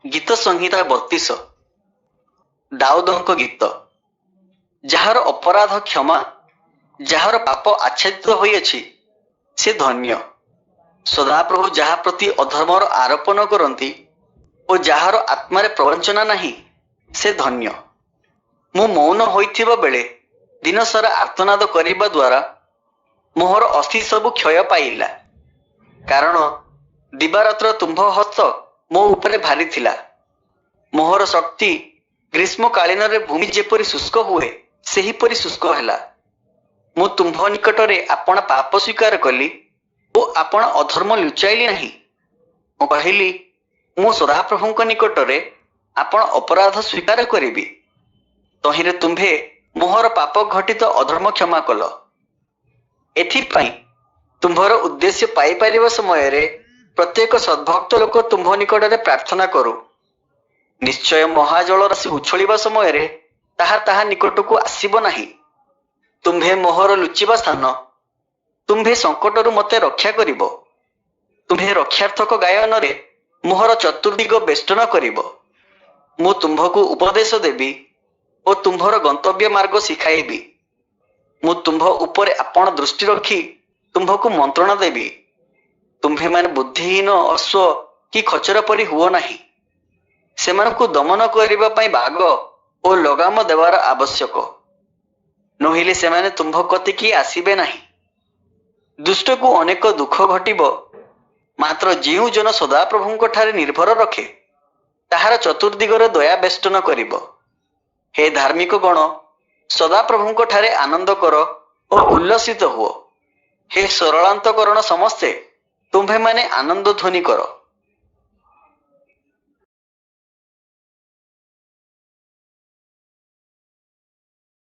ଗୀତ ସଂହିତା 32 ଦାଉଦଙ୍କ ଗୀତ। ଯାହାର ଅପରାଧ କ୍ଷମା, ଯାହାର ପାପ ଆଚ୍ଛାଦିତ ହୋଇଅଛି, ସେ ଧନ୍ୟ। ସଦାପ୍ରଭୁ ଯାହା ପ୍ରତି ଅଧର୍ମର ଆରୋପ ନ କରନ୍ତି ଓ ଯାହାର ଆତ୍ମାରେ ପ୍ରବଞ୍ଚନା ନାହିଁ, ସେ ଧନ୍ୟ। ମୁଁ ମୌନ ହୋଇଥିବା ବେଳେ ଦିନସାରା ଆର୍ତ୍ତନାଦ କରିବା ଦ୍ୱାରା ମୋହର ଅସ୍ଥି ସବୁ କ୍ଷୟ ପାଇଲା। କାରଣ ଦିବାରାତ୍ର ତୁମ୍ଭ ହସ୍ତ ମୋ ଉପରେ ଭାରି ଥିଲା। ମୋହର ଶକ୍ତି ଗ୍ରୀଷ୍ମକାଳୀନରେ ଭୂମି ଯେପରି ଶୁଷ୍କ ହୁଏ, ସେହିପରି ଶୁଷ୍କ ହେଲା। ମୁଁ ତୁମ୍ଭ ନିକଟରେ ଆପଣା ପାପ ସ୍ୱୀକାର କଲି ଓ ଆପଣା ଅଧର୍ମ ଲୁଚାଇଲି ନାହିଁ। ମୁଁ କହିଲି, ମୁଁ ସଦାପ୍ରଭୁଙ୍କ ନିକଟରେ ଆପଣା ଅପରାଧ ସ୍ୱୀକାର କରିବି। ତହିଁରେ ତୁମ୍ଭେ ମୋହର ପାପ ଘଟିତ ଅଧର୍ମ କ୍ଷମା କଲ। ଏଥିପାଇଁ ତୁମ୍ଭର ଉଦ୍ଦେଶ୍ୟ ପାଇପାରିବା ସମୟରେ ପ୍ରତ୍ୟେକ ସଦ୍ଭକ୍ତ ଲୋକ ତୁମ୍ଭ ନିକଟରେ ପ୍ରାର୍ଥନା କରୁ। ନିଶ୍ଚୟ ମହାଜଳ ରାଶି ଉଛଳିବା ସମୟରେ ତାହା ନିକଟକୁ ଆସିବ ନାହିଁ। ତୁମ୍ଭେ ମୋହର ଲୁଚିବା ସ୍ଥାନ, ତୁମ୍ଭେ ସଙ୍କଟରୁ ମୋତେ ରକ୍ଷା କରିବ। ତୁମ୍ଭେ ରକ୍ଷାର୍ଥକ ଗାୟନରେ ମୋହର ଚତୁର୍ଦିଗ ବେଷ୍ଟନ କରିବ। ମୁଁ ତୁମ୍ଭକୁ ଉପଦେଶ ଦେବି ଓ ତୁମ୍ଭର ଗନ୍ତବ୍ୟ ମାର୍ଗ ଶିଖାଇବି। ମୁଁ ତୁମ୍ଭ ଉପରେ ଆପଣ ଦୃଷ୍ଟି ରଖି ତୁମ୍ଭକୁ ମନ୍ତ୍ରଣା ଦେବି। ତୁମ୍ଭେମାନେ ବୁଦ୍ଧିହୀନ ଅଶ୍ୱ କି ଖଚର ପରି ହୁଅ ନାହିଁ। ସେମାନଙ୍କୁ ଦମନ କରିବା ପାଇଁ ବାଗ ଓ ଲଗାମ ଦେବାର ଆବଶ୍ୟକ। ନୋହିଲେ ସେମାନେ ତୁମ୍ଭ କତିକି ଆସିବେ ନାହିଁ। ଦୁଷ୍ଟକୁ ଅନେକ ଦୁଃଖ ଘଟିବ, ମାତ୍ର ଯେଉଁ ଜନ ସଦାପ୍ରଭୁଙ୍କ ଠାରେ ନିର୍ଭର ରଖେ, ତାହାର ଚତୁର୍ଦିଗରେ ଦୟା ବେଷ୍ଟନ କରିବ। ହେ ଧାର୍ମିକ ଗଣ, ସଦାପ୍ରଭୁଙ୍କ ଠାରେ ଆନନ୍ଦ କର ଓ ଉଲ୍ଲସିତ ହୁଅ। ହେ ସରଳାନ୍ତକରଣ ସମସ୍ତେ, ତୁମ୍ଭେମାନେ ଆନନ୍ଦ ଧ୍ୱନି କର।